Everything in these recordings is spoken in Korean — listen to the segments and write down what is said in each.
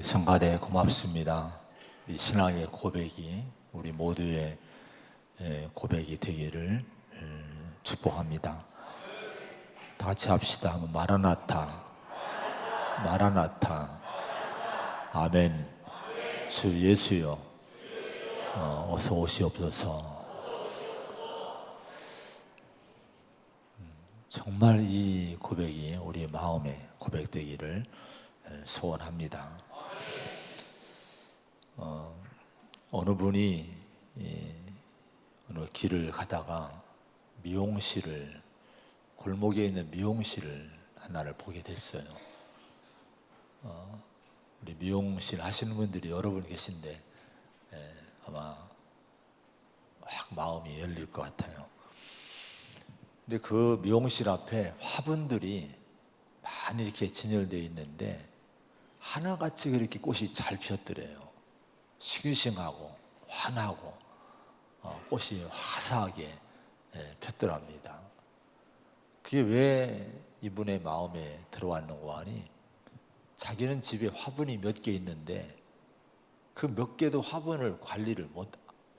성가대 고맙습니다. 우리 신앙의 고백이 우리 모두의 고백이 되기를 축복합니다. 다 같이 합시다. 한번 마라나타, 마라나타, 아멘. 주 예수여, 어서 오시옵소서. 정말 이 고백이 우리 마음에 고백되기를 소원합니다. 어느 분이 어느 길을 가다가 미용실을, 골목에 있는 미용실을 하나를 보게 됐어요. 우리 미용실 하시는 분들이 여러 분 계신데 아마 막 마음이 열릴 것 같아요. 근데 그 미용실 앞에 화분들이 많이 이렇게 진열되어 있는데 하나같이 그렇게 꽃이 잘 피었더래요. 싱싱하고 환하고 꽃이 화사하게 폈더랍니다. 그게 왜 이분의 마음에 들어왔는고 하니, 자기는 집에 화분이 몇 개 있는데 그 몇 개도 화분을 관리를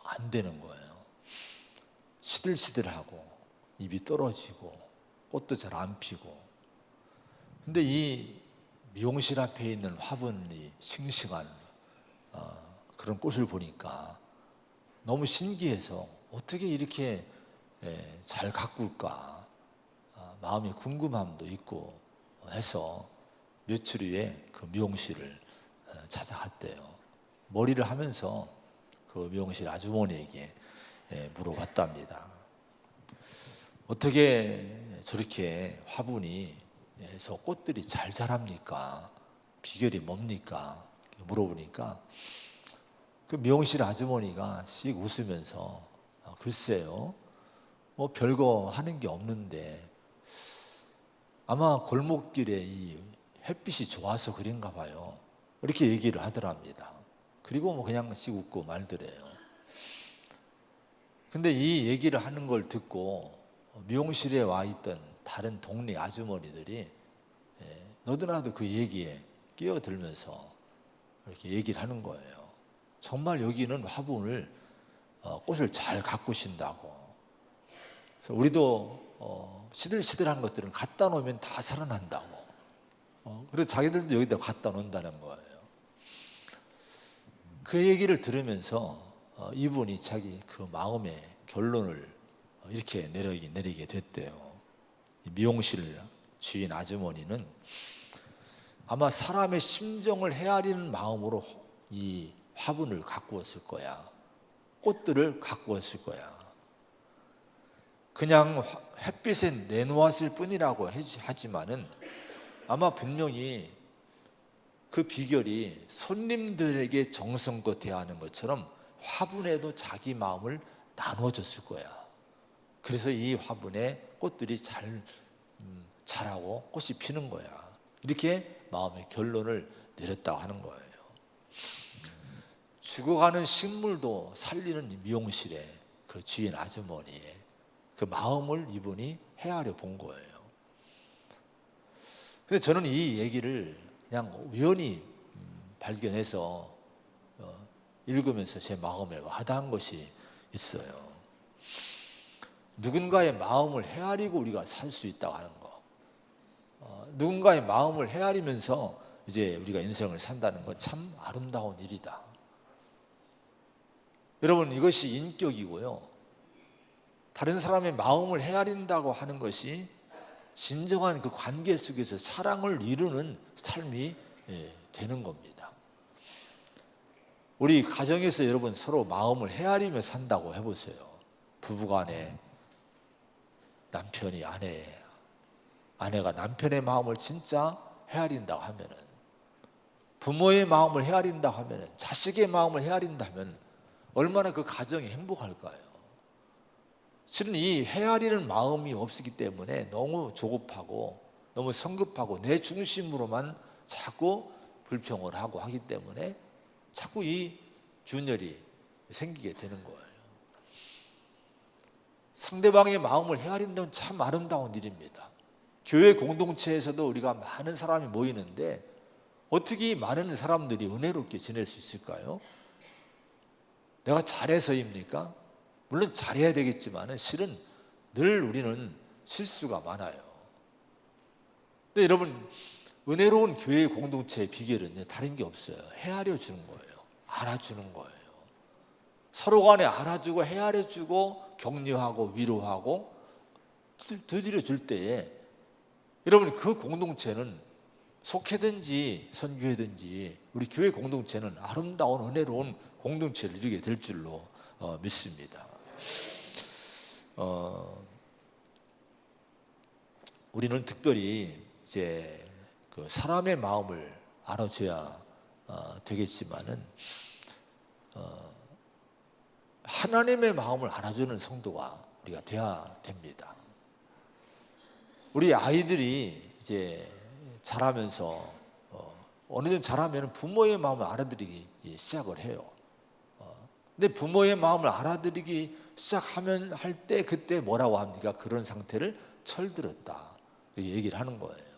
안 되는 거예요. 시들시들하고 잎이 떨어지고 꽃도 잘 안 피고. 근데 이 미용실 앞에 있는 화분이 싱싱한 그런 꽃을 보니까 너무 신기해서 어떻게 이렇게 잘 가꿀까 마음이 궁금함도 있고 해서 며칠 후에 그 미용실을 찾아갔대요. 머리를 하면서 그 미용실 아주머니에게 물어봤답니다. 어떻게 저렇게 화분이 해서 꽃들이 잘 자랍니까? 비결이 뭡니까? 물어보니까 그 미용실 아주머니가 씩 웃으면서 글쎄요, 뭐 별거 하는 게 없는데 아마 골목길에 이 햇빛이 좋아서 그런가 봐요. 이렇게 얘기를 하더랍니다. 그리고 뭐 그냥 씩 웃고 말더래요. 근데 이 얘기를 하는 걸 듣고 미용실에 와 있던 다른 동네 아주머니들이 너도나도 그 얘기에 끼어들면서 이렇게 얘기를 하는 거예요. 정말 여기는 화분을 꽃을 잘 가꾸신다고. 그래서 우리도 시들시들한 것들은 갖다 놓으면 다 살아난다고. 그래서 자기들도 여기다 갖다 놓는다는 거예요. 그 얘기를 들으면서 이분이 자기 그 마음의 결론을 이렇게 내리게 됐대요. 미용실 주인 아주머니는 아마 사람의 심정을 헤아리는 마음으로 이 화분을 가꾸었을 거야. 꽃들을 가꾸었을 거야. 그냥 햇빛에 내놓았을 뿐이라고 하지만은 아마 분명히 그 비결이 손님들에게 정성껏 대하는 것처럼 화분에도 자기 마음을 나눠줬을 거야. 그래서 이 화분에 꽃들이 잘 자라고 꽃이 피는 거야. 이렇게 마음의 결론을 내렸다고 하는 거예요. 죽어가는 식물도 살리는 미용실의 그 주인 아주머니의 그 마음을 이분이 헤아려 본 거예요. 근데 저는 이 얘기를 그냥 우연히 발견해서 읽으면서 제 마음에 와닿은 것이 있어요. 누군가의 마음을 헤아리고 우리가 살 수 있다고 하는 거. 누군가의 마음을 헤아리면서 이제 우리가 인생을 산다는 건 참 아름다운 일이다. 여러분, 이것이 인격이고요. 다른 사람의 마음을 헤아린다고 하는 것이 진정한 그 관계 속에서 사랑을 이루는 삶이 되는 겁니다. 우리 가정에서 여러분 서로 마음을 헤아리며 산다고 해보세요. 부부간에 남편이 아내가 남편의 마음을 진짜 헤아린다고 하면은, 부모의 마음을 헤아린다고 하면은, 자식의 마음을 헤아린다면 얼마나 그 가정이 행복할까요? 실은 이 헤아리는 마음이 없기 때문에 너무 조급하고 너무 성급하고 내 중심으로만 자꾸 불평을 하고 하기 때문에 자꾸 이 균열이 생기게 되는 거예요. 상대방의 마음을 헤아린다는 참 아름다운 일입니다. 교회 공동체에서도 우리가 많은 사람이 모이는데 어떻게 많은 사람들이 은혜롭게 지낼 수 있을까요? 내가 잘해서입니까? 물론 잘해야 되겠지만 실은 늘 우리는 실수가 많아요. 근데 여러분, 은혜로운 교회 공동체의 비결은 다른 게 없어요. 헤아려 주는 거예요. 알아주는 거예요. 서로 간에 알아주고 헤아려주고 격려하고 위로하고 두드려 줄 때에 여러분, 그 공동체는 속회든지 선교회든지 우리 교회 공동체는 아름다운 은혜로운 공동체를 이루게 될 줄로 믿습니다. 우리는 특별히 이제 그 사람의 마음을 알아줘야 되겠지만은 하나님의 마음을 알아주는 성도가 우리가 돼야 됩니다. 우리 아이들이 이제 자라면서 어느 정도 자라면 부모의 마음을 알아들이기 시작을 해요. 근데 부모의 마음을 알아들이기 시작하면 할 때 그때 뭐라고 합니까? 그런 상태를 철들었다 이렇게 얘기를 하는 거예요.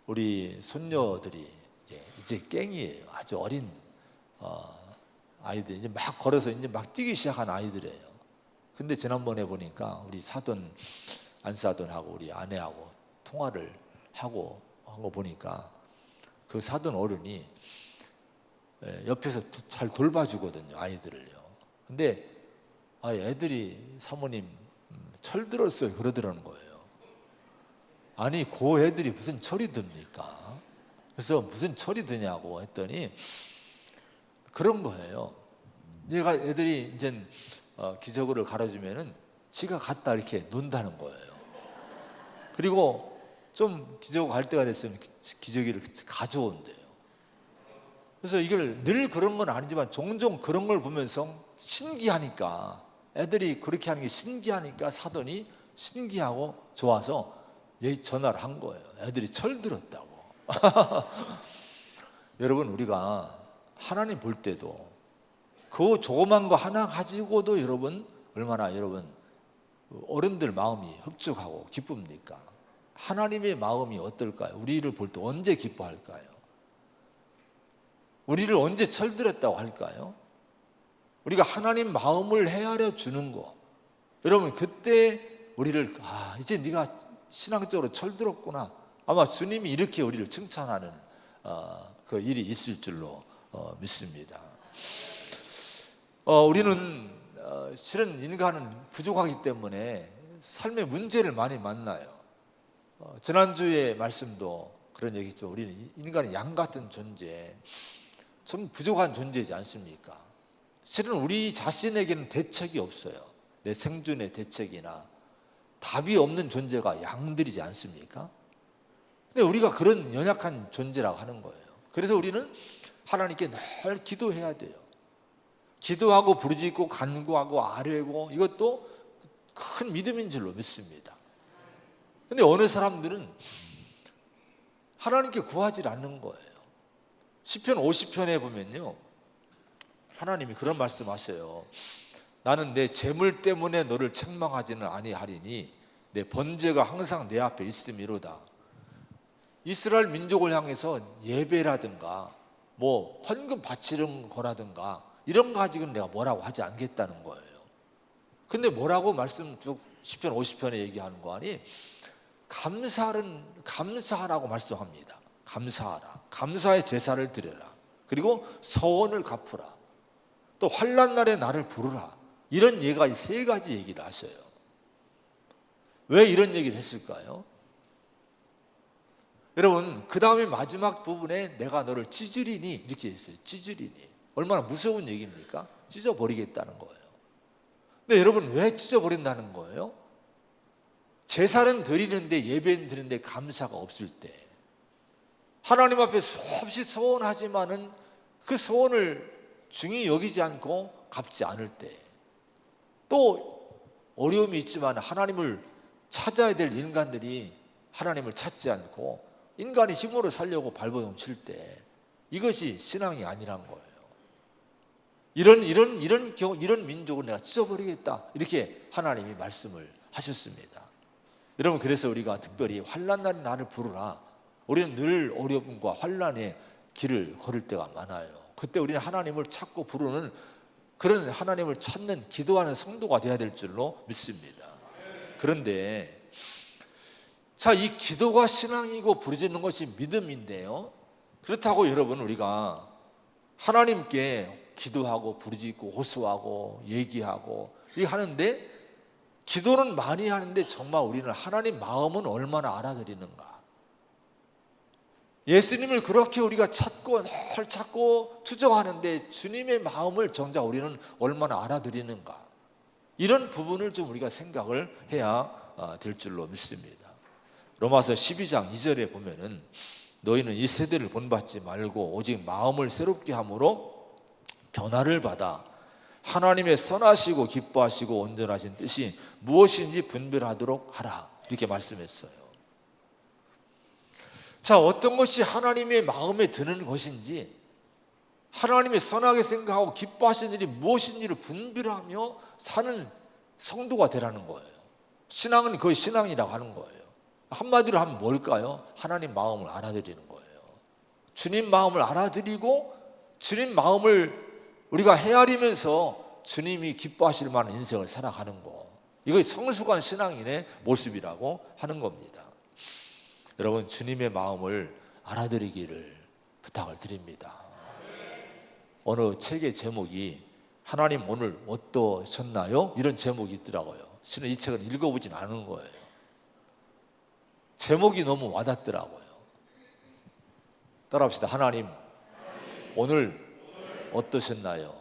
우리 손녀들이 이제 깽이에요. 아주 어린 아이들, 이제 막 걸어서 이제 막 뛰기 시작한 아이들이에요. 근데 지난번에 보니까 우리 사돈 안사돈하고 우리 아내하고 통화를 하고 한 거 보니까 그 사돈 어른이 옆에서 잘 돌봐주거든요, 아이들을요. 근데 애들이 사모님 철들었어요 그러더라는 거예요. 아니, 그 애들이 무슨 철이 듭니까? 그래서 무슨 철이 드냐고 했더니 그런 거예요. 얘가 애들이 이제 기저귀를 갈아주면은 지가 갖다 이렇게 논다는 거예요. 그리고 좀 기저귀 갈 때가 됐으면 기저귀를 가져온대요. 그래서 이걸 늘 그런 건 아니지만 종종 그런 걸 보면서 신기하니까, 애들이 그렇게 하는 게 신기하니까 사돈이 신기하고 좋아서 전화를 한 거예요. 애들이 철들었다고. 여러분, 우리가 하나님 볼 때도 그 조그만 거 하나 가지고도 여러분 얼마나 여러분 어른들 마음이 흡족하고 기쁩니까? 하나님의 마음이 어떨까요? 우리를 볼 때 언제 기뻐할까요? 우리를 언제 철들었다고 할까요? 우리가 하나님 마음을 헤아려 주는 거, 여러분 그때 우리를 이제 네가 신앙적으로 철들었구나, 아마 주님이 이렇게 우리를 칭찬하는 그 일이 있을 줄로 믿습니다. 우리는 실은 인간은 부족하기 때문에 삶의 문제를 많이 만나요. 지난주에 말씀도 그런 얘기죠. 우리는 인간은 양 같은 존재, 좀 부족한 존재이지 않습니까? 실은 우리 자신에게는 대책이 없어요. 내 생존의 대책이나 답이 없는 존재가 양들이지 않습니까? 근데 우리가 그런 연약한 존재라고 하는 거예요. 그래서 우리는 하나님께 늘 기도해야 돼요. 기도하고 부르짖고 간구하고 아뢰고, 이것도 큰 믿음인 줄로 믿습니다. 근데 어느 사람들은 하나님께 구하지 않는 거예요. 시편 50편에 보면요, 하나님이 그런 말씀하셔요. 나는 내 재물 때문에 너를 책망하지는 아니하리니 내 번제가 항상 내 앞에 있음이로다. 이스라엘 민족을 향해서 예배라든가 뭐 헌금 바치는 거라든가 이런 거 가지고는 내가 뭐라고 하지 않겠다는 거예요. 근데 뭐라고 말씀 쭉 시편 50편에 얘기하는 거 아니? 감사하라고 말씀합니다. 감사하라. 감사의 제사를 드려라. 그리고 서원을 갚으라. 또 환난 날에 나를 부르라. 이런 예가 세 가지 얘기를 하셔요. 왜 이런 얘기를 했을까요? 여러분, 그 다음에 마지막 부분에 내가 너를 찢으리니 이렇게 했어요. 찢으리니. 얼마나 무서운 얘기입니까? 찢어버리겠다는 거예요. 근데 여러분, 왜 찢어버린다는 거예요? 제사는 드리는데, 예배는 드리는데 감사가 없을 때, 하나님 앞에 수없이 서원하지만은 그 서원을 중히 여기지 않고 갚지 않을 때, 또 어려움이 있지만 하나님을 찾아야 될 인간들이 하나님을 찾지 않고 인간의 힘으로 살려고 발버둥 칠 때, 이것이 신앙이 아니란 거예요. 이런 민족을 내가 찢어버리겠다, 이렇게 하나님이 말씀을 하셨습니다. 여러분, 그래서 우리가 특별히 환난 날에 나를 부르라, 우리는 늘 어려움과 환난의 길을 걸을 때가 많아요. 그때 우리는 하나님을 찾고 부르는 그런 하나님을 찾는 기도하는 성도가 되어야 될 줄로 믿습니다. 그런데 자, 이 기도가 신앙이고 부르짖는 것이 믿음인데요, 그렇다고 여러분 우리가 하나님께 기도하고 부르짖고 호소하고 얘기하고 이렇게 하는데, 기도는 많이 하는데 정말 우리는 하나님 마음은 얼마나 알아들이는가? 예수님을 그렇게 우리가 찾고 늘 찾고 투정하는데 주님의 마음을 정작 우리는 얼마나 알아들이는가? 이런 부분을 좀 우리가 생각을 해야 될 줄로 믿습니다. 로마서 12장 2절에 보면은 너희는 이 세대를 본받지 말고 오직 마음을 새롭게 함으로 변화를 받아 하나님의 선하시고 기뻐하시고 온전하신 뜻이 무엇인지 분별하도록 하라, 이렇게 말씀했어요. 자, 어떤 것이 하나님의 마음에 드는 것인지, 하나님의 선하게 생각하고 기뻐하시는 일이 무엇인지를 분별하며 사는 성도가 되라는 거예요. 신앙은 거의 신앙이라고 하는 거예요. 한마디로 하면 뭘까요? 하나님 마음을 알아들이는 거예요. 주님 마음을 알아들이고 주님 마음을 우리가 헤아리면서 주님이 기뻐하실 만한 인생을 살아가는 거, 이거 성숙한 신앙인의 모습이라고 하는 겁니다. 여러분, 주님의 마음을 알아들이기를 부탁을 드립니다. 어느 책의 제목이 하나님 오늘 어떠셨나요? 이런 제목이 있더라고요. 저는 이 책을 읽어보진 않은 거예요. 제목이 너무 와닿더라고요. 따라합시다. 하나님 오늘 어떠셨나요?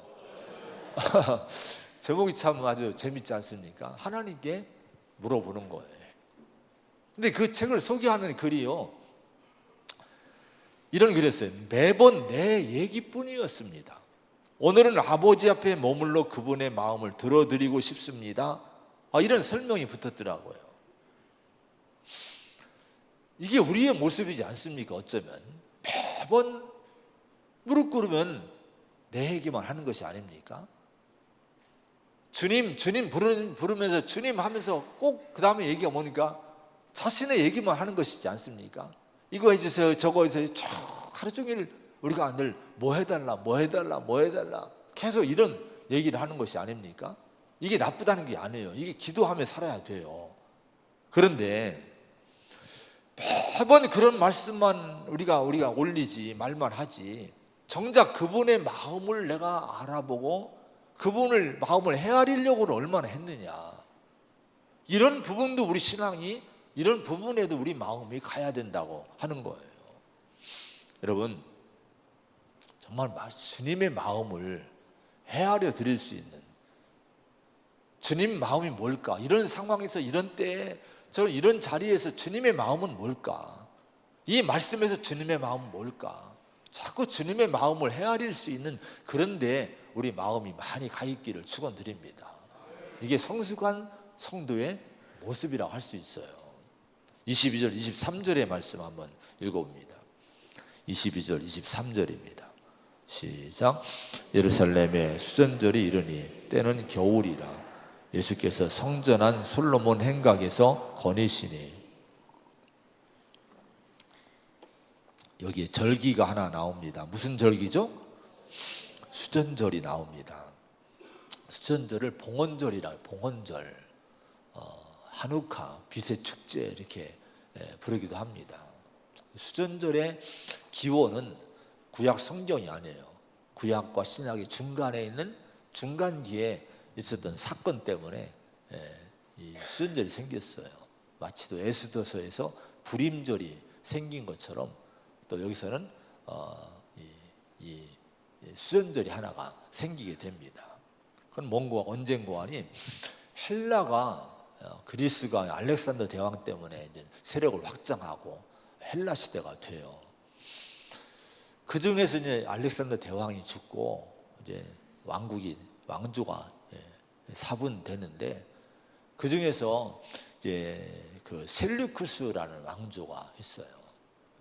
제목이 참 아주 재밌지 않습니까? 하나님께 물어보는 거예요. 근데 그 책을 소개하는 글이요, 이런 글이었어요. 매번 내 얘기뿐이었습니다. 오늘은 아버지 앞에 머물러 그분의 마음을 들어드리고 싶습니다. 이런 설명이 붙었더라고요. 이게 우리의 모습이지 않습니까? 어쩌면 매번 무릎 꿇으면 내 얘기만 하는 것이 아닙니까? 주님 부르면서 주님 하면서 꼭 그 다음에 얘기가 뭐니까 자신의 얘기만 하는 것이지 않습니까? 이거 해주세요, 저거 해주세요. 쭉 하루 종일 우리가 늘 뭐 해달라 계속 이런 얘기를 하는 것이 아닙니까? 이게 나쁘다는 게 아니에요. 이게 기도하며 살아야 돼요. 그런데 매번 그런 말씀만 우리가 올리지, 말만 하지, 정작 그분의 마음을 내가 알아보고 그분을 마음을 헤아리려고는 얼마나 했느냐, 이런 부분도 우리 신앙이, 이런 부분에도 우리 마음이 가야 된다고 하는 거예요. 여러분, 정말 주님의 마음을 헤아려 드릴 수 있는, 주님 마음이 뭘까? 이런 상황에서, 이런 때에, 저는 이런 자리에서 주님의 마음은 뭘까? 이 말씀에서 주님의 마음은 뭘까? 자꾸 주님의 마음을 헤아릴 수 있는 그런데 우리 마음이 많이 가 있기를 축원드립니다. 이게 성숙한 성도의 모습이라고 할 수 있어요. 22절, 23절의 말씀 한번 읽어봅니다. 22절, 23절입니다. 시작. 예루살렘에 수전절이 이르니 때는 겨울이라 예수께서 성전한 솔로몬 행각에서 거니시니. 여기에 절기가 하나 나옵니다. 무슨 절기죠? 수전절이 나옵니다. 수전절을 봉헌절이라고, 봉헌절, 한우카, 빛의 축제 이렇게 부르기도 합니다. 수전절의 기원은 구약 성경이 아니에요. 구약과 신약의 중간에 있는 중간기에 있었던 사건 때문에 이 수전절이 생겼어요. 마치 또 에스더서에서 불임절이 생긴 것처럼 또 여기서는 이 수전절이 하나가 생기게 됩니다. 그건 뭔가 언젠가 아니, 헬라가 그리스가 알렉산더 대왕 때문에 이제 세력을 확장하고 헬라 시대가 돼요. 그 중에서 이제 알렉산더 대왕이 죽고 이제 왕조가 사분되는데, 그 중에서 이제 그 셀류쿠스라는 왕조가 있어요.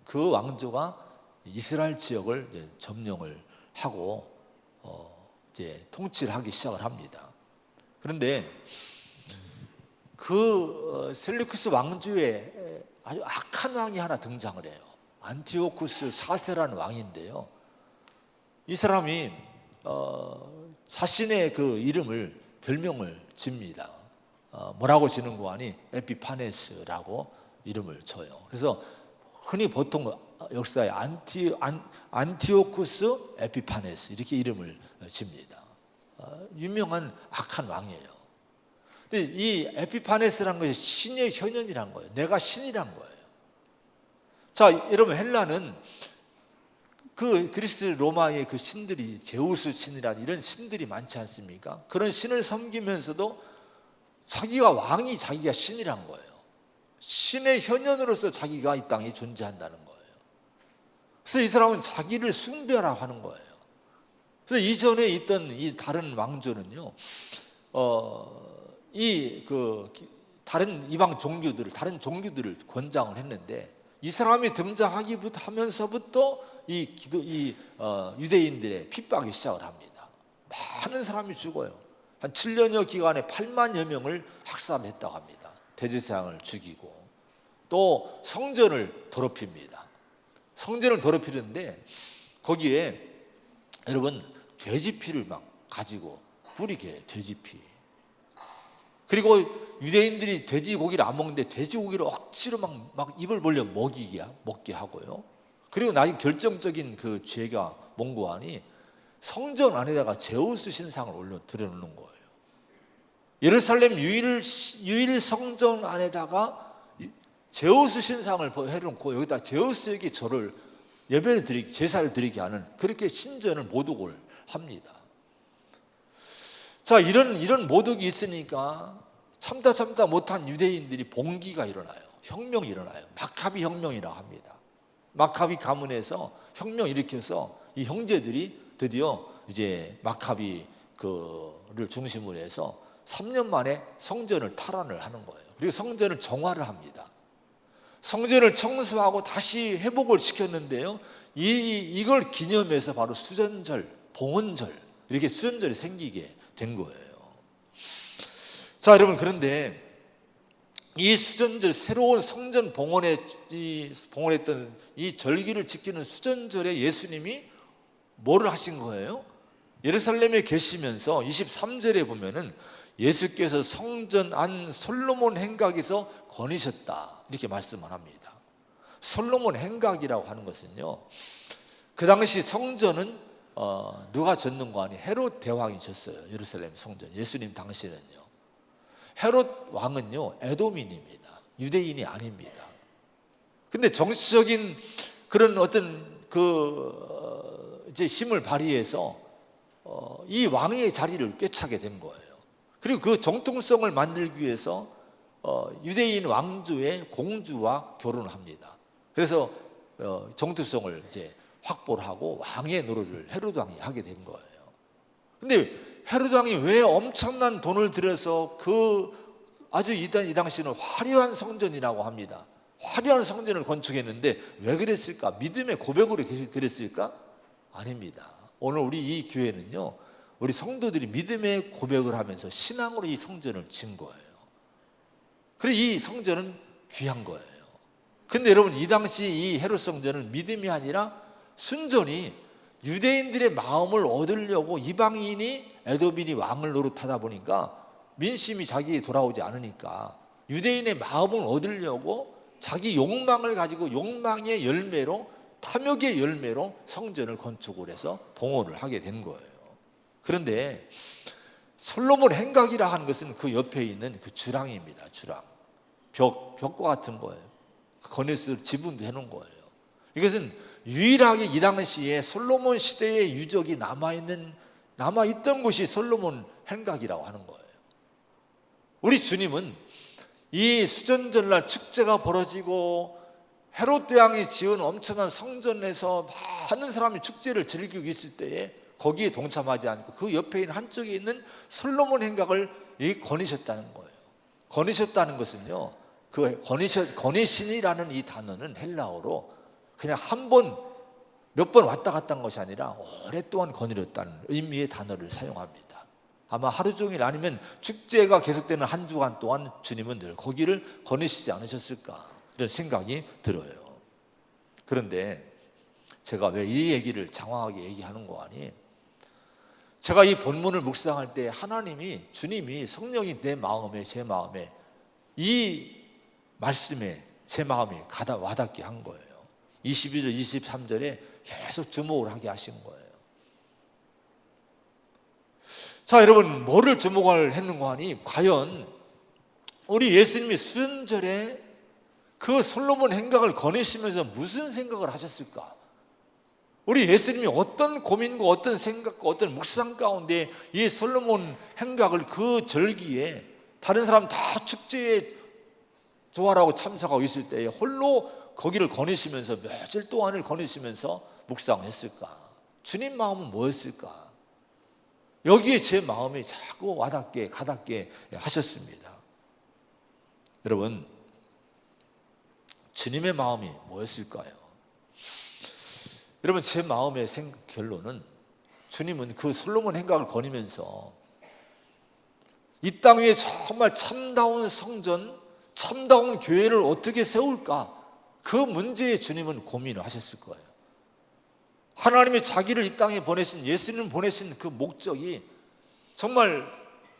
그 왕조가 이스라엘 지역을 이제 점령을 하고 이제 통치를 하기 시작을 합니다. 그런데 그 셀류쿠스 왕조에 아주 악한 왕이 하나 등장을 해요. 안티오쿠스 4세라는 왕인데요. 이 사람이 자신의 그 이름을 별명을 집니다. 뭐라고 지는 거 아니? 에피파네스라고 이름을 줘요. 그래서 흔히 보통 역사에 안티오쿠스 에피파네스 이렇게 이름을 집니다. 유명한 악한 왕이에요. 근데 이 에피파네스라는 것이 신의 현현이란 거예요. 내가 신이란 거예요. 자, 여러분, 헬라는 그 그리스 로마의 그 신들이 제우스 신이라는 이런 신들이 많지 않습니까? 그런 신을 섬기면서도 자기가 왕이 자기가 신이란 거예요. 신의 현현으로서 자기가 이 땅에 존재한다는 거예요. 그래서 이 사람은 자기를 숭배하라고 하는 거예요. 그래서 이전에 있던 이 다른 왕조는요, 다른 이방 종교들을, 다른 종교들을 권장을 했는데, 이 사람이 등장하기부터 하면서부터 유대인들의 핍박이 시작을 합니다. 많은 사람이 죽어요. 한 7년여 기간에 8만여 명을 학살했다고 합니다. 대제사장을 죽이고 또 성전을 더럽힙니다. 성전을 더럽히는데 거기에 여러분 돼지피를 막 가지고 뿌리게, 돼지피. 그리고 유대인들이 돼지고기를 안 먹는데 돼지고기를 억지로 막 입을 벌려 먹게 하고요. 그리고 나중에 결정적인 그 죄가 뭔고 하니 성전 안에다가 제우스 신상을 올려 들여놓는 거예요. 예루살렘 유일 성전 안에다가 제우스 신상을 해놓고 여기다 제우스에게 예배를 드리게, 제사를 드리게 하는 그렇게 신전을 모독을 합니다. 자, 이런 모독이 있으니까 참다 못한 유대인들이 봉기가 일어나요. 혁명이 일어나요. 마카비 혁명이라고 합니다. 마카비 가문에서 혁명 일으켜서 이 형제들이 드디어 이제 마카비 그를 중심으로 해서 3년 만에 성전을 탈환을 하는 거예요. 그리고 성전을 정화를 합니다. 성전을 청소하고 다시 회복을 시켰는데요. 이걸 기념해서 바로 수전절, 봉헌절, 이렇게 수전절이 생기게 된 거예요. 자, 여러분, 그런데 이 수전절, 새로운 성전 봉헌했던 이 절기를 지키는 수전절에 예수님이 뭐를 하신 거예요? 예루살렘에 계시면서 23절에 보면은 예수께서 성전 안 솔로몬 행각에서 거니셨다, 이렇게 말씀을 합니다. 솔로몬 행각이라고 하는 것은요, 그 당시 성전은 누가 졌는 거 아니? 헤롯 대왕이 졌어요. 예루살렘 성전. 예수님 당시는요. 헤롯 왕은요, 에돔인입니다. 유대인이 아닙니다. 근데 정치적인 그런 어떤 이제 힘을 발휘해서 이 왕의 자리를 꿰차게 된 거예요. 그리고 그 정통성을 만들기 위해서 유대인 왕조의 공주와 결혼을 합니다. 그래서 정통성을 이제 확보를 하고 왕의 노릇을 헤롯 왕이 하게 된 거예요. 근데 헤롯 왕이 왜 엄청난 돈을 들여서 아주 이 당시는 화려한 성전이라고 합니다. 화려한 성전을 건축했는데 왜 그랬을까? 믿음의 고백으로 그랬을까? 아닙니다. 오늘 우리 이 교회는요, 우리 성도들이 믿음의 고백을 하면서 신앙으로 이 성전을 진 거예요. 그리고 이 성전은 귀한 거예요. 근데 여러분, 이 당시 이 헤롯 성전은 믿음이 아니라 순전히 유대인들의 마음을 얻으려고 이방인이 에돔인이 왕을 노릇하다 보니까 민심이 자기에 돌아오지 않으니까 유대인의 마음을 얻으려고 자기 욕망을 가지고 욕망의 열매로, 탐욕의 열매로 성전을 건축을 해서 봉헌을 하게 된 거예요. 그런데 솔로몬 행각이라 하는 것은 그 옆에 있는 그 주랑입니다. 주랑. 벽과 같은 거예요. 거니스 지붕도 해놓은 거예요. 이것은 유일하게 이 당시에 솔로몬 시대의 유적이 남아있던 곳이 솔로몬 행각이라고 하는 거예요. 우리 주님은 이 수전절날 축제가 벌어지고 헤롯 대왕이 지은 엄청난 성전에서 많은 사람이 축제를 즐기고 있을 때에 거기에 동참하지 않고 그 옆에 있는 한쪽에 있는 솔로몬 행각을 거니셨다는 거예요. 거니셨다는 것은요, 거니신이라는 이 단어는 헬라어로 그냥 몇 번 왔다 갔다 한 것이 아니라 오랫동안 거느렸다는 의미의 단어를 사용합니다. 아마 하루 종일 아니면 축제가 계속되는 한 주간 동안 주님은 늘 거기를 거니시지 않으셨을까, 이런 생각이 들어요. 그런데 제가 왜 이 얘기를 장황하게 얘기하는 거 아니? 제가 이 본문을 묵상할 때 하나님이, 주님이, 성령이 내 마음에, 제 마음에 이 말씀에 제 마음이 와닿게 한 거예요. 22절, 23절에 계속 주목을 하게 하신 거예요. 자, 여러분, 뭐를 주목을 했는가 하니, 과연 우리 예수님이 수전절에 그 솔로몬 행각을 거니시면서 무슨 생각을 하셨을까? 우리 예수님이 어떤 고민과 어떤 생각과 어떤 묵상 가운데 이 솔로몬 행각을 그 절기에 다른 사람 다 축제에 조화라고 참석하고 있을 때에 홀로 거기를 거니시면서 며칠 동안을 거니시면서 묵상했을까? 주님 마음은 뭐였을까? 여기에 제 마음이 자꾸 와닿게 가닿게 하셨습니다. 여러분, 주님의 마음이 뭐였을까요? 여러분, 제 마음의 결론은 주님은 그 솔로몬 행각을 거니면서 이 땅 위에 정말 참다운 성전, 참다운 교회를 어떻게 세울까? 그 문제에 주님은 고민을 하셨을 거예요. 하나님이 자기를 이 땅에 보내신, 예수님을 보내신 그 목적이 정말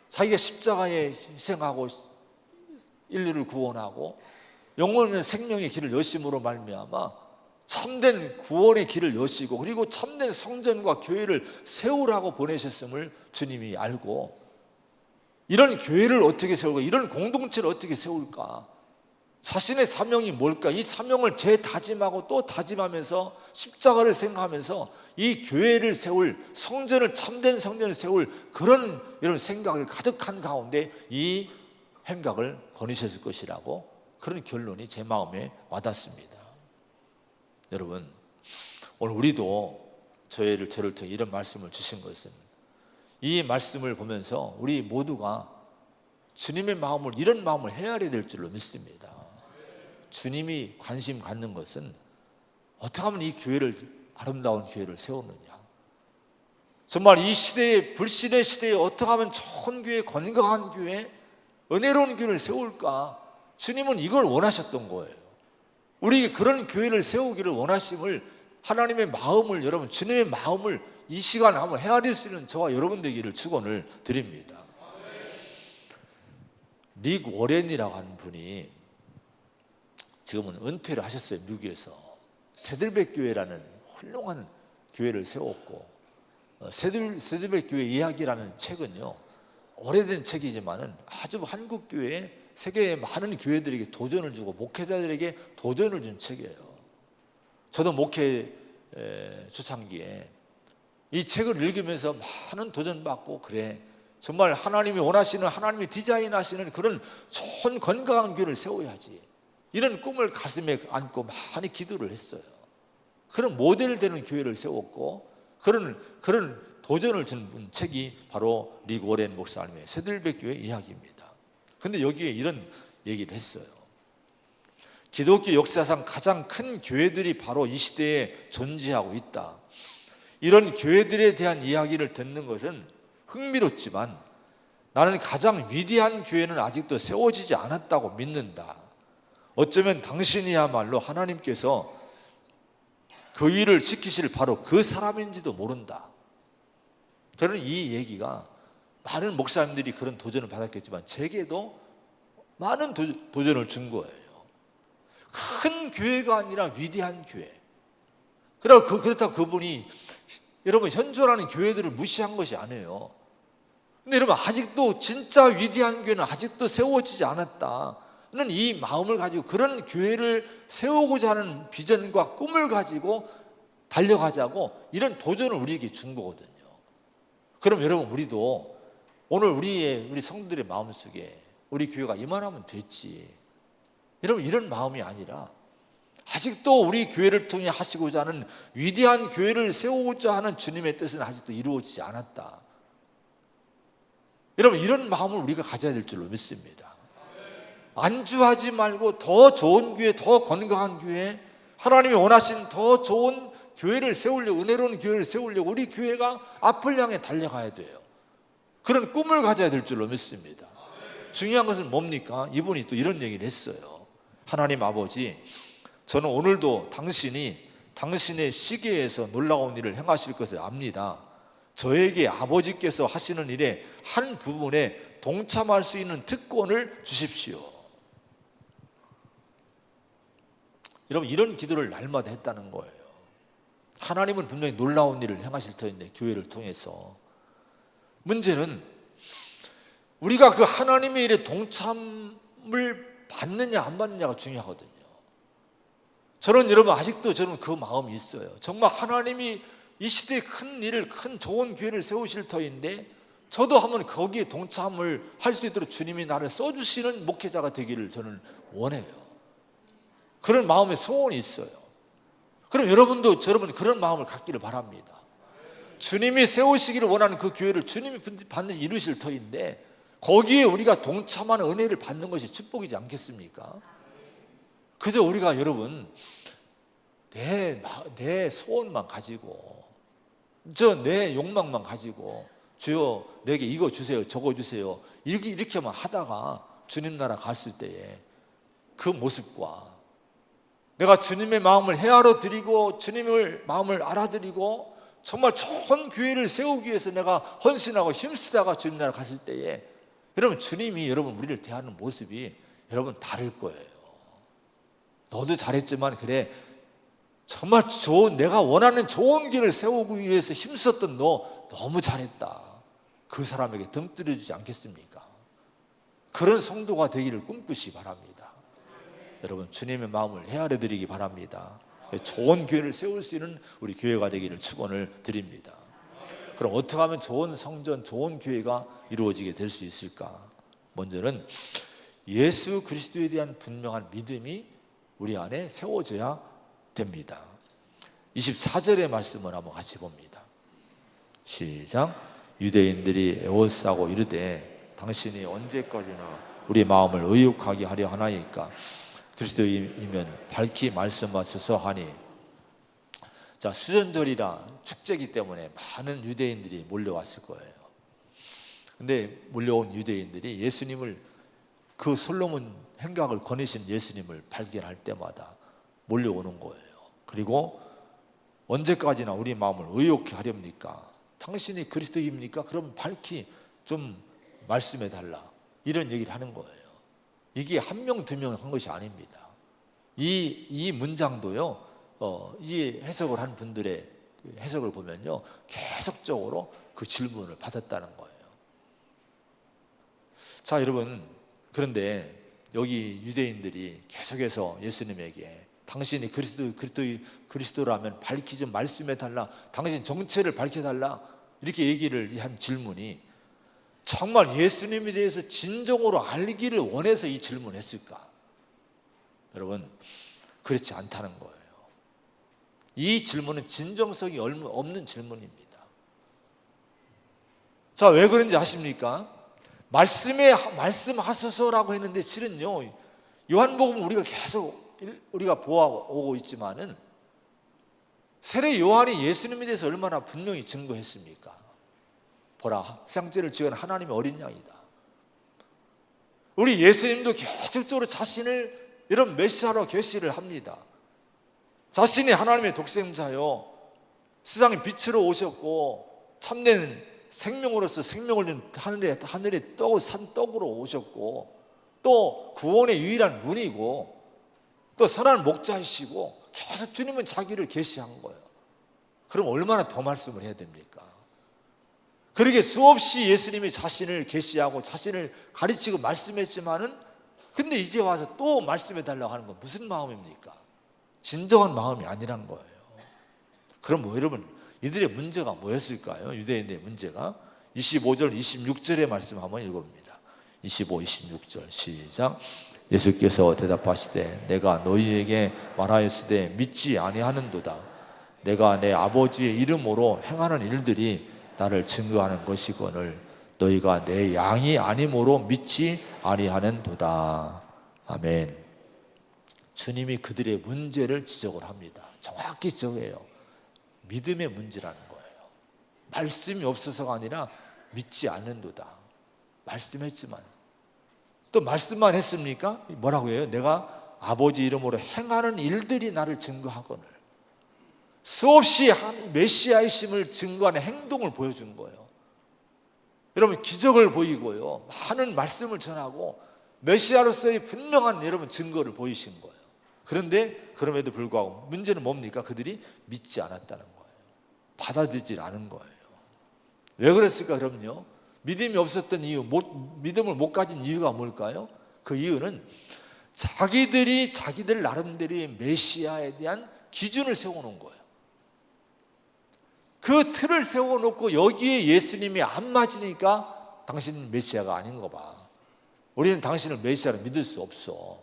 자기가 십자가에 희생하고 인류를 구원하고 영원한 생명의 길을 여심으로 말미암아 참된 구원의 길을 여시고 그리고 참된 성전과 교회를 세우라고 보내셨음을 주님이 알고, 이런 교회를 어떻게 세울까? 이런 공동체를 어떻게 세울까? 자신의 사명이 뭘까? 이 사명을 재다짐하고 또 다짐하면서 십자가를 생각하면서 이 교회를 세울, 성전을, 참된 성전을 세울 그런 이런 생각을 가득한 가운데 이 행각을 거니셨을 것이라고, 그런 결론이 제 마음에 와닿습니다. 여러분, 오늘 우리도 저를 통해 이런 말씀을 주신 것은, 이 말씀을 보면서 우리 모두가 주님의 마음을, 이런 마음을 헤아려야 될 줄로 믿습니다. 주님이 관심 갖는 것은 어떻게 하면 이 교회를, 아름다운 교회를 세우느냐, 정말 이 시대에, 불신의 시대에 어떻게 하면 좋은 교회, 건강한 교회, 은혜로운 교회를 세울까? 주님은 이걸 원하셨던 거예요. 우리에게 그런 교회를 세우기를 원하심을, 하나님의 마음을, 여러분, 주님의 마음을 이 시간 한번 헤아릴 수 있는 저와 여러분들에게를 축원을 드립니다. 릭 워렌이라고 하는 분이 지금은 은퇴를 하셨어요. 미국에서 세들백 교회라는 훌륭한 교회를 세웠고, 세들백 교회 이야기라는 책은요, 오래된 책이지만은 아주 한국 교회에, 세계의 많은 교회들에게 도전을 주고 목회자들에게 도전을 준 책이에요. 저도 목회 초창기에 이 책을 읽으면서 많은 도전받고, 그래, 정말 하나님이 원하시는, 하나님이 디자인하시는 그런 좋은 건강한 교회를 세워야지, 이런 꿈을 가슴에 안고 많이 기도를 했어요. 그런 모델 되는 교회를 세웠고, 그런 도전을 준 책이 바로 릭 워렌 목사님의 세들백 교회 이야기입니다. 그런데 여기에 이런 얘기를 했어요. 기독교 역사상 가장 큰 교회들이 바로 이 시대에 존재하고 있다. 이런 교회들에 대한 이야기를 듣는 것은 흥미롭지만 나는 가장 위대한 교회는 아직도 세워지지 않았다고 믿는다. 어쩌면 당신이야말로 하나님께서 그 일을 시키실 바로 그 사람인지도 모른다. 저는 이 얘기가, 많은 목사님들이 그런 도전을 받았겠지만 제게도 많은 도전을 준 거예요. 큰 교회가 아니라 위대한 교회. 그렇다고 그분이, 여러분, 현존하는 교회들을 무시한 것이 아니에요. 근데 여러분, 아직도 진짜 위대한 교회는 아직도 세워지지 않았다는 이 마음을 가지고 그런 교회를 세우고자 하는 비전과 꿈을 가지고 달려가자고 이런 도전을 우리에게 준 거거든요. 그럼 여러분, 우리도 오늘 우리 성도들의 마음속에 우리 교회가 이만하면 됐지, 여러분, 이런 마음이 아니라 아직도 우리 교회를 통해 하시고자 하는 위대한 교회를 세우고자 하는 주님의 뜻은 아직도 이루어지지 않았다. 여러분, 이런 마음을 우리가 가져야 될 줄로 믿습니다. 안주하지 말고 더 좋은 교회, 더 건강한 교회, 하나님이 원하신 더 좋은 교회를 세우려고, 은혜로운 교회를 세우려고 우리 교회가 앞을 향해 달려가야 돼요. 그런 꿈을 가져야 될 줄로 믿습니다. 중요한 것은 뭡니까? 이분이 또 이런 얘기를 했어요. 하나님 아버지, 저는 오늘도 당신의 시계에서 놀라운 일을 행하실 것을 압니다. 저에게 아버지께서 하시는 일의 한 부분에 동참할 수 있는 특권을 주십시오. 여러분, 이런 기도를 날마다 했다는 거예요. 하나님은 분명히 놀라운 일을 행하실 터인데, 교회를 통해서. 문제는 우리가 그 하나님의 일에 동참을 받느냐 안 받느냐가 중요하거든요. 여러분, 아직도 저는 그 마음이 있어요. 정말 하나님이 이 시대에 큰 일을, 큰 좋은 교회를 세우실 터인데, 저도 한번 거기에 동참을 할 수 있도록 주님이 나를 써주시는 목회자가 되기를 저는 원해요. 그런 마음의 소원이 있어요. 그럼 여러분도 그런 마음을 갖기를 바랍니다. 주님이 세우시기를 원하는 그 교회를 주님이 반드시 이루실 터인데, 거기에 우리가 동참하는 은혜를 받는 것이 축복이지 않겠습니까? 그저 우리가 여러분 내 소원만 가지고, 내 욕망만 가지고, 주여 내게 이거 주세요, 저거 주세요, 이렇게만 하다가 주님 나라 갔을 때에 그 모습과, 내가 주님의 마음을 헤아려 드리고 주님의 마음을 알아드리고 정말 좋은 교회를 세우기 위해서 내가 헌신하고 힘쓰다가 주님 나라 갔을 때에, 여러분, 주님이 우리를 대하는 모습이 여러분 다를 거예요. 너도 잘했지만, 그래, 정말 내가 원하는 좋은 길을 세우기 위해서 힘썼던 너 너무 잘했다, 그 사람에게 등 때려주지 않겠습니까? 그런 성도가 되기를 꿈꾸시기 바랍니다. 여러분, 주님의 마음을 헤아려 드리기 바랍니다. 좋은 교회를 세울 수 있는 우리 교회가 되기를 축원을 드립니다. 그럼 어떻게 하면 좋은 성전, 좋은 교회가 이루어지게 될 수 있을까? 먼저는 예수 그리스도에 대한 분명한 믿음이 우리 안에 세워져야 됩니다. 24절의 말씀을 한번 같이 봅니다. 시작. 유대인들이 애워싸고 이르되 당신이 언제까지나 우리 마음을 의욕하게 하려 하나이까? 그리스도이면 밝히 말씀하소서 하니. 자, 수전절이라 축제이기 때문에 많은 유대인들이 몰려왔을 거예요. 근데 몰려온 유대인들이 예수님을, 그 솔로몬 행각을 거니신 예수님을 발견할 때마다 몰려오는 거예요. 그리고 언제까지나 우리 마음을 의욕케 하렵니까? 당신이 그리스도입니까? 그럼 밝히 좀 말씀해 달라, 이런 얘기를 하는 거예요. 이게 한 명, 두 명 한 것이 아닙니다. 이 문장도요, 이 해석을 한 분들의 해석을 보면요, 계속적으로 그 질문을 받았다는 거예요. 자, 여러분, 그런데 여기 유대인들이 계속해서 예수님에게 당신이 그리스도라면 밝히 좀 말씀해 달라, 당신 정체를 밝혀달라, 이렇게 얘기를 한 질문이 정말 예수님에 대해서 진정으로 알기를 원해서 이 질문을 했을까? 여러분, 그렇지 않다는 거예요. 이 질문은 진정성이 없는 질문입니다. 자, 왜 그런지 아십니까? 말씀하소서라고 했는데, 실은요, 요한복음 우리가 보아오고 있지만은, 세례 요한이 예수님에 대해서 얼마나 분명히 증거했습니까? 보라, 세상죄를 지은 하나님의 어린 양이다. 우리 예수님도 계속적으로 자신을 이런 메시아로 계시를 합니다. 자신이 하나님의 독생자요, 세상의 빛으로 오셨고, 참된 생명으로서 생명을 준 하늘의 산 떡으로 오셨고, 또 구원의 유일한 문이고, 또 선한 목자이시고, 계속 주님은 자기를 계시한 거예요. 그럼 얼마나 더 말씀을 해야 됩니까? 그러게 수없이 예수님이 자신을 계시하고 자신을 가르치고 말씀했지만은, 근데 이제 와서 또 말씀해 달라고 하는 건 무슨 마음입니까? 진정한 마음이 아니란 거예요. 그럼 여러분, 이들의 문제가 뭐였을까요? 유대인의 문제가 25절, 26절의 말씀 한번 읽어봅니다. 25, 26절 시작. 예수께서 대답하시되 내가 너희에게 말하였으되 믿지 아니하는도다. 내가 내 아버지의 이름으로 행하는 일들이 나를 증거하는 것이거늘 너희가 내 양이 아님으로 믿지 아니하는도다. 아멘. 주님이 그들의 문제를 지적을 합니다. 정확히 지적해요. 믿음의 문제라는 거예요. 말씀이 없어서가 아니라 믿지 않는도다. 말씀했지만, 또 말씀만 했습니까? 뭐라고 해요? 내가 아버지 이름으로 행하는 일들이 나를 증거하거늘. 수없이 메시아이심을 증거하는 행동을 보여준 거예요. 여러분, 기적을 보이고요, 많은 말씀을 전하고 메시아로서의 분명한 여러분 증거를 보이신 거예요. 그런데 그럼에도 불구하고 문제는 뭡니까? 그들이 믿지 않았다는 거예요. 받아들이지 않은 거예요. 왜 그랬을까? 그럼요, 믿음이 없었던 이유, 믿음을 못 가진 이유가 뭘까요? 그 이유는 자기들 나름대로의 메시아에 대한 기준을 세워놓은 거예요. 그 틀을 세워놓고 여기에 예수님이 안 맞으니까 당신은 메시아가 아닌 거 봐, 우리는 당신을 메시아로 믿을 수 없어,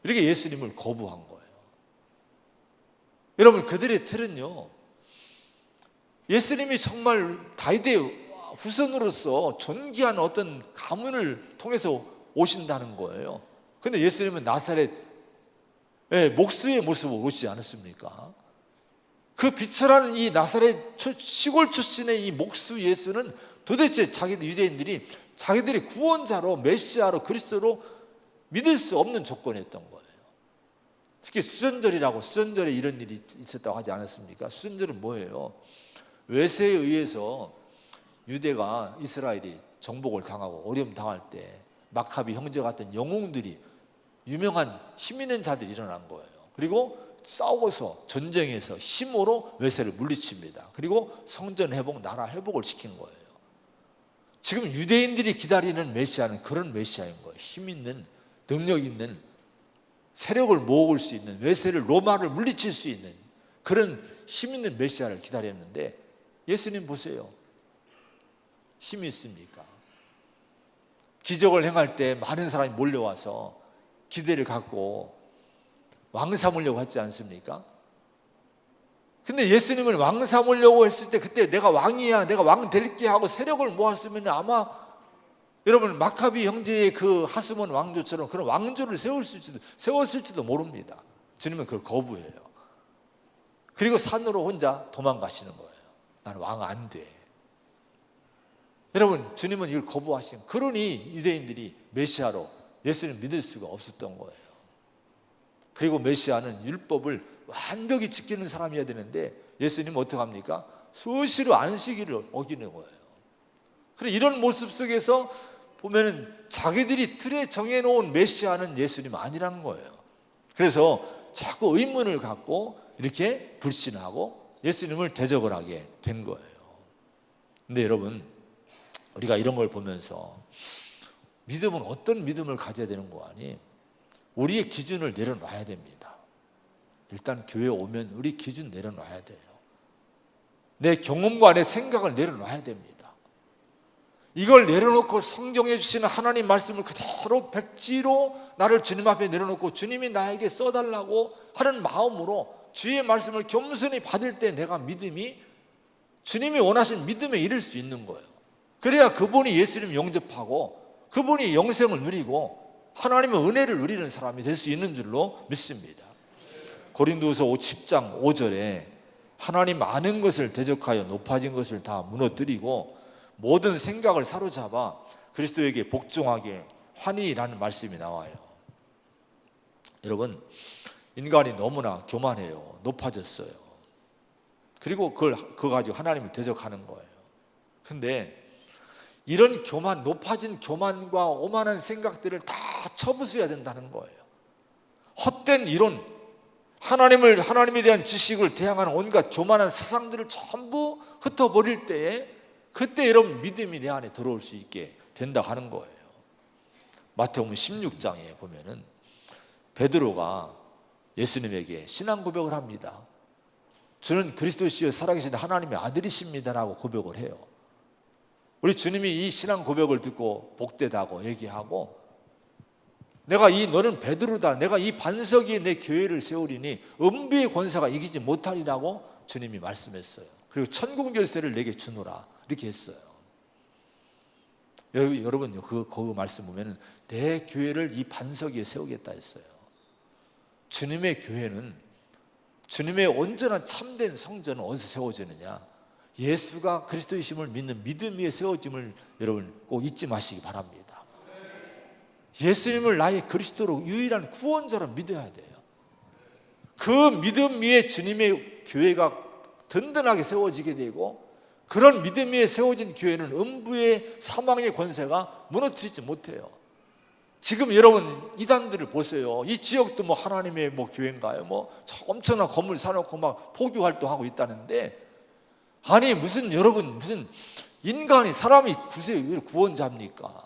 이렇게 예수님을 거부한 거예요. 여러분, 그들의 틀은요, 예수님이 정말 다윗의 후손으로서 존귀한 어떤 가문을 통해서 오신다는 거예요. 그런데 예수님은 나사렛 목수의 모습으로 오시지 않았습니까? 그 비천한 이 나사렛 시골 출신의 이 목수 예수는 도대체 자기들 유대인들이 자기들이 구원자로 메시아로 그리스도로 믿을 수 없는 조건이었던 거예요. 특히 수전절이라고, 수전절에 이런 일이 있었다고 하지 않았습니까? 수전절은 뭐예요? 외세에 의해서 유대가, 이스라엘이 정복을 당하고 어려움 당할 때 마카비 형제 같은 영웅들이, 유명한 힘 있는 자들이 일어난 거예요. 그리고 싸워서 전쟁에서 힘으로 외세를 물리칩니다. 그리고 성전 회복, 나라 회복을 시킨 거예요. 지금 유대인들이 기다리는 메시아는 그런 메시아인 거예요. 힘 있는, 능력 있는, 세력을 모을 수 있는, 외세를, 로마를 물리칠 수 있는 그런 힘 있는 메시아를 기다렸는데, 예수님 보세요. 힘이 있습니까? 기적을 행할 때 많은 사람이 몰려와서 기대를 갖고 왕 삼으려고 했지 않습니까? 근데 예수님은 왕 삼으려고 했을 때, 그때 내가 왕이야, 내가 왕 될게 하고 세력을 모았으면 아마 여러분 마카비 형제의 그 하스몬 왕조처럼 그런 왕조를 세웠을지도 모릅니다. 주님은 그걸 거부해요. 그리고 산으로 혼자 도망가시는 거예요. 나는 왕 안 돼. 여러분, 주님은 이걸 거부하신, 그러니 유대인들이 메시아로 예수님을 믿을 수가 없었던 거예요. 그리고 메시아는 율법을 완벽히 지키는 사람이어야 되는데 예수님은 어떻게 합니까? 수시로 안식일을 어기는 거예요. 그래, 이런 모습 속에서 보면은 자기들이 틀에 정해놓은 메시아는 예수님 아니라는 거예요. 그래서 자꾸 의문을 갖고 이렇게 불신하고 예수님을 대적을 하게 된 거예요. 근데 여러분, 우리가 이런 걸 보면서 믿음은 어떤 믿음을 가져야 되는 거 아니? 우리의 기준을 내려놔야 됩니다. 일단 교회에 오면 우리 기준 내려놔야 돼요. 내 경험과 내 생각을 내려놔야 됩니다. 이걸 내려놓고 성경에 주시는 하나님 말씀을 그대로 백지로 나를 주님 앞에 내려놓고 주님이 나에게 써달라고 하는 마음으로 주의 말씀을 겸손히 받을 때 내가 믿음이 주님이 원하신 믿음에 이를 수 있는 거예요. 그래야 그분이 예수님 영접하고 그분이 영생을 누리고 하나님의 은혜를 누리는 사람이 될 수 있는 줄로 믿습니다. 고린도후서 10장 5절에 하나님 아는 것을 대적하여 높아진 것을 다 무너뜨리고 모든 생각을 사로잡아 그리스도에게 복종하게 하니라는 말씀이 나와요. 여러분, 인간이 너무나 교만해요. 높아졌어요. 그리고 그거 가지고 하나님을 대적하는 거예요. 근데 이런 교만, 높아진 교만과 오만한 생각들을 다 쳐부숴야 된다는 거예요. 헛된 이론, 하나님에 대한 지식을 대항하는 온갖 교만한 사상들을 전부 흩어버릴 때에 그때 여러분 믿음이 내 안에 들어올 수 있게 된다 하는 거예요. 마태복음 16장에 보면은 베드로가 예수님에게 신앙 고백을 합니다. 저는 그리스도시여 살아계신 하나님의 아들이십니다라고 고백을 해요. 우리 주님이 이 신앙 고백을 듣고 복되다고 얘기하고, 너는 베드로다, 내가 이 반석 위에 내 교회를 세우리니 음부의 권세가 이기지 못하리라고 주님이 말씀했어요. 그리고 천국 열쇠를 내게 주노라 이렇게 했어요. 여러분 그 말씀 보면 내 교회를 이 반석 위에 세우겠다 했어요. 주님의 교회는, 주님의 온전한 참된 성전은 어디서 세워지느냐? 예수가 그리스도이심을 믿는 믿음 위에 세워짐을 여러분 꼭 잊지 마시기 바랍니다. 예수님을 나의 그리스도로 유일한 구원자로 믿어야 돼요. 그 믿음 위에 주님의 교회가 든든하게 세워지게 되고, 그런 믿음 위에 세워진 교회는 음부의 사망의 권세가 무너뜨리지 못해요. 지금 여러분 이단들을 보세요. 이 지역도 뭐 하나님의 뭐 교회인가요? 뭐 엄청난 건물 사놓고 막 포교 활동하고 있다는데, 아니 무슨 여러분 무슨 인간이 사람이 구원자입니까?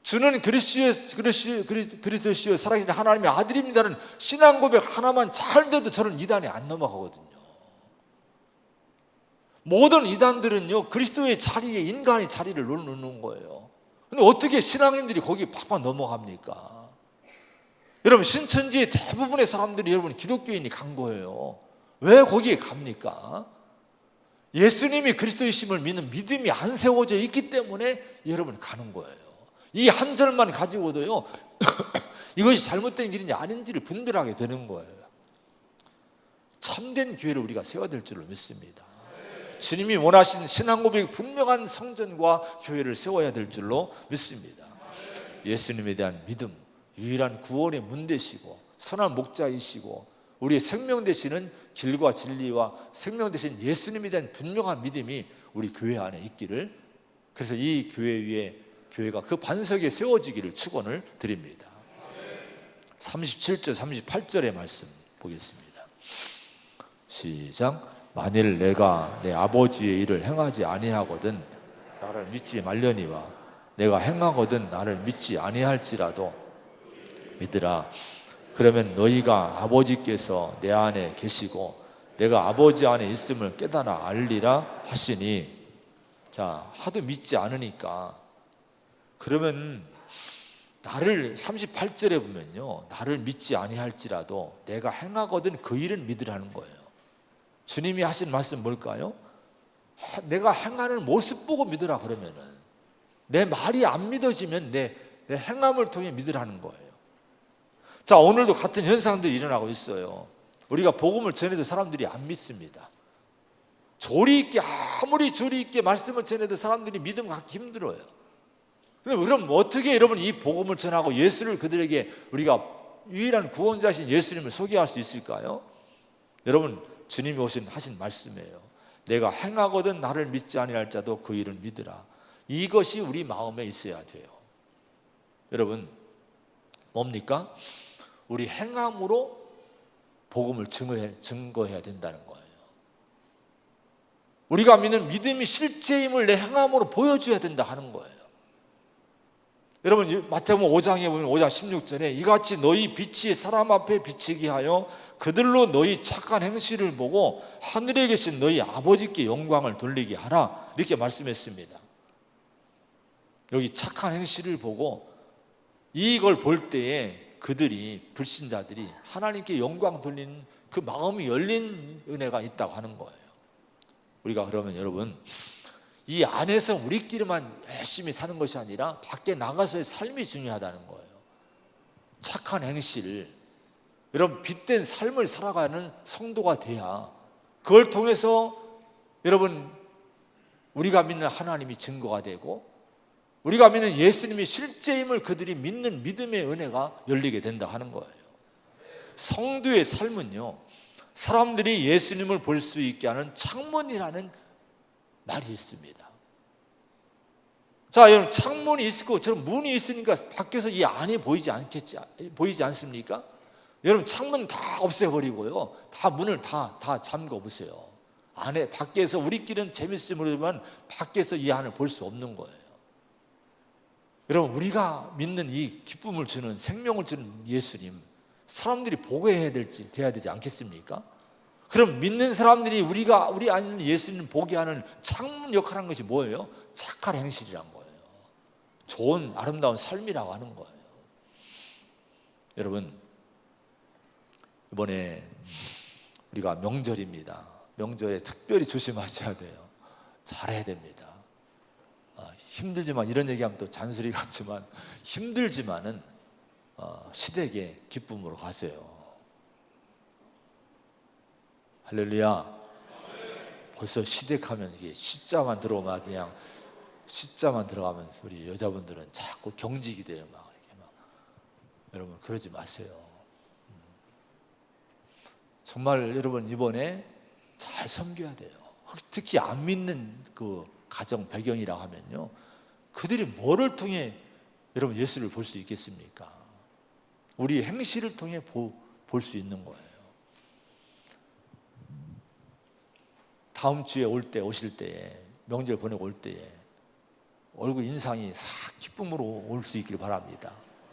주는 그리스도시요 살아계신 하나님의 아들입니다는 신앙 고백 하나만 잘 돼도 저는 이단에 안 넘어가거든요. 모든 이단들은요 그리스도의 자리에 인간의 자리를 놓는 거예요. 근데 어떻게 신앙인들이 거기 팍팍 넘어갑니까? 여러분 신천지의 대부분의 사람들이 여러분 기독교인이 간 거예요. 왜 거기에 갑니까? 예수님이 그리스도이심을 믿는 믿음이 안 세워져 있기 때문에 여러분 가는 거예요. 이 한 절만 가지고도요 이것이 잘못된 길인지 아닌지를 분별하게 되는 거예요. 참된 교회를 우리가 세워야 될 줄로 믿습니다. 주님이 원하신 신앙 고백이 분명한 성전과 교회를 세워야 될 줄로 믿습니다. 예수님에 대한 믿음, 유일한 구원의 문 되시고 선한 목자이시고 우리의 생명 되시는 길과 진리와 생명 되신 예수님에 대한 분명한 믿음이 우리 교회 안에 있기를, 그래서 이 교회 위에 교회가 그 반석에 세워지기를 축원을 드립니다. 37절 38절의 말씀 보겠습니다. 시작. 만일 내가 내 아버지의 일을 행하지 아니하거든 나를 믿지 말려니와 내가 행하거든 나를 믿지 아니할지라도 믿으라. 그러면 너희가 아버지께서 내 안에 계시고 내가 아버지 안에 있음을 깨달아 알리라 하시니. 자, 하도 믿지 않으니까 그러면 나를 38절에 보면요 나를 믿지 아니할지라도 내가 행하거든 그 일은 믿으라는 거예요. 주님이 하신 말씀 뭘까요? 내가 행하는 모습 보고 믿으라. 그러면은 내 말이 안 믿어지면 내 행함을 통해 믿으라는 거예요. 자, 오늘도 같은 현상들이 일어나고 있어요. 우리가 복음을 전해도 사람들이 안 믿습니다. 조리 있게 아무리 조리 있게 말씀을 전해도 사람들이 믿음 갖기 힘들어요. 근데 그럼 어떻게 여러분 이 복음을 전하고 예수를 그들에게 우리가 유일한 구원자신 예수님을 소개할 수 있을까요? 여러분 주님이 하신 말씀이에요. 내가 행하거든 나를 믿지 아니할 자도 그 일을 믿으라. 이것이 우리 마음에 있어야 돼요. 여러분 뭡니까? 우리 행함으로 복음을 증거해야 된다는 거예요. 우리가 믿는 믿음이 실제임을 내 행함으로 보여줘야 된다 하는 거예요. 여러분 마태복음 5장에 보면 5장 16절에 이같이 너희 빛이 사람 앞에 비치게 하여 그들로 너희 착한 행실을 보고 하늘에 계신 너희 아버지께 영광을 돌리게 하라, 이렇게 말씀했습니다. 여기 착한 행실을 보고 이걸 볼 때에 그들이 불신자들이 하나님께 영광 돌리는 그 마음이 열린 은혜가 있다고 하는 거예요. 우리가 그러면 여러분 이 안에서 우리끼리만 열심히 사는 것이 아니라 밖에 나가서의 삶이 중요하다는 거예요. 착한 행실, 여러분 빛된 삶을 살아가는 성도가 돼야 그걸 통해서 여러분 우리가 믿는 하나님이 증거가 되고 우리가 믿는 예수님이 실제임을 그들이 믿는 믿음의 은혜가 열리게 된다 하는 거예요. 성도의 삶은요 사람들이 예수님을 볼 수 있게 하는 창문이라는 말이 있습니다. 자, 여러분 창문이 있고 저런 문이 있으니까 밖에서 이 안이 보이지 않습니까? 여러분 창문 다 없애버리고요 다 문을 다 잠궈 보세요. 안에 밖에서 우리끼리는 재밌을지 모르지만 밖에서 이 안을 볼 수 없는 거예요. 여러분 우리가 믿는 이 기쁨을 주는 생명을 주는 예수님 사람들이 보게 돼야 되지 않겠습니까? 그럼 믿는 사람들이 우리 아닌 예수님 보게 하는 창문 역할을 하는 것이 뭐예요? 착한 행실이란 거예요. 좋은 아름다운 삶이라고 하는 거예요. 여러분 이번에 우리가 명절입니다. 명절에 특별히 조심하셔야 돼요. 잘해야 됩니다. 힘들지만 이런 얘기하면 또 잔소리 같지만 힘들지만은 시댁의 기쁨으로 가세요. 할렐루야. 벌써 시댁하면 이게 시자만 들어오면 그냥 C자만 들어가면 우리 여자분들은 자꾸 경직이 돼요. 막 이렇게 막. 여러분 그러지 마세요. 정말 여러분 이번에 잘 섬겨야 돼요. 특히 안 믿는 그 가정 배경이라고 하면요, 그들이 뭐를 통해 여러분 예수를 볼 수 있겠습니까? 우리 행실을 통해 볼 수 있는 거예요. 다음 주에 오실 때에, 명절 보내고 올 때에 얼굴 인상이 싹 기쁨으로 올 수 있길 바랍니다.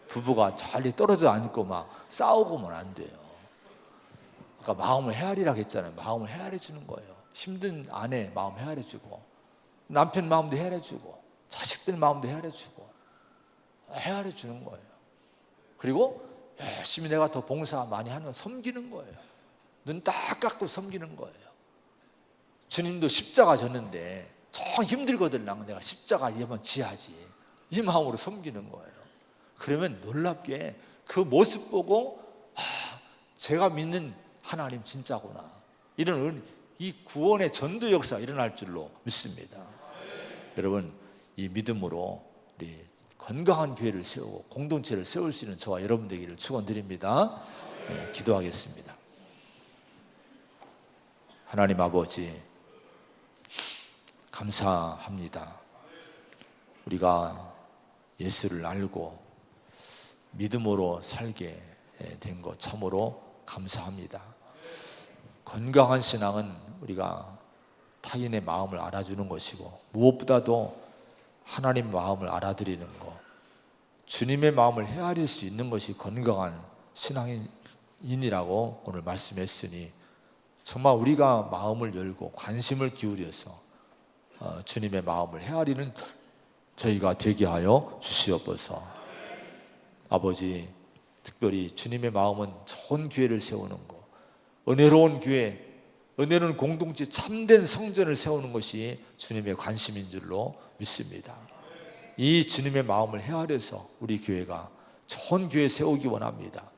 부부가 잘 떨어져 앉고 막 싸우고만 안 돼요. 아까 마음을 헤아리라고 했잖아요. 마음을 헤아려 주는 거예요. 힘든 아내 마음 헤아려 주고, 남편 마음도 헤아려 주고, 자식들 마음도 헤아려 주고, 헤아려 주는 거예요. 그리고 열심히 내가 더 봉사 많이 하는, 섬기는 거예요. 눈 딱 감고 섬기는 거예요. 주님도 십자가 졌는데 정 힘들거든. 내가 십자가 한번 지야지, 이 마음으로 섬기는 거예요. 그러면 놀랍게 그 모습 보고 제가 믿는 하나님 진짜구나, 이런 이 구원의 전도 역사가 일어날 줄로 믿습니다. 여러분, 이 믿음으로 우리 건강한 교회를 세우고 공동체를 세울 수 있는 저와 여러분 되기를 축원드립니다. 네, 기도하겠습니다. 하나님 아버지, 감사합니다. 우리가 예수를 알고 믿음으로 살게 된 것 참으로 감사합니다. 건강한 신앙은 우리가 타인의 마음을 알아주는 것이고, 무엇보다도 하나님 마음을 알아드리는 것, 주님의 마음을 헤아릴 수 있는 것이 건강한 신앙인이라고 오늘 말씀했으니, 정말 우리가 마음을 열고 관심을 기울여서 주님의 마음을 헤아리는 저희가 되게 하여 주시옵소서. 아버지, 특별히 주님의 마음은 좋은 교회를 세우는 것, 은혜로운 교회, 은혜로운 공동체, 참된 성전을 세우는 것이 주님의 관심인 줄로 믿습니다. 이 주님의 마음을 헤아려서 우리 교회가 좋은 교회 세우기 원합니다.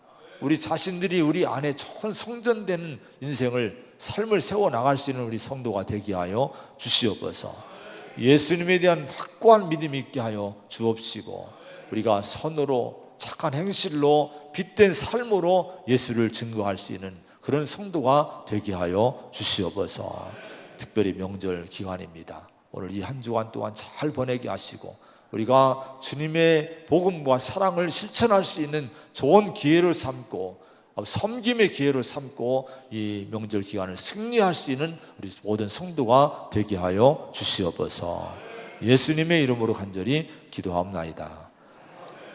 우리 자신들이 우리 안에 좋은 성전되는 인생을, 삶을 세워나갈 수 있는 우리 성도가 되게 하여 주시옵소서. 예수님에 대한 확고한 믿음이 있게 하여 주옵시고, 우리가 선으로 착한 행실로 빛된 삶으로 예수를 증거할 수 있는 그런 성도가 되게 하여 주시옵소서. 특별히 명절 기간입니다. 오늘 이 한 주간 동안 잘 보내게 하시고, 우리가 주님의 복음과 사랑을 실천할 수 있는 좋은 기회를 삼고, 섬김의 기회를 삼고 이 명절 기간을 승리할 수 있는 우리 모든 성도가 되게 하여 주시옵소서. 예수님의 이름으로 간절히 기도하옵나이다.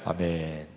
아멘.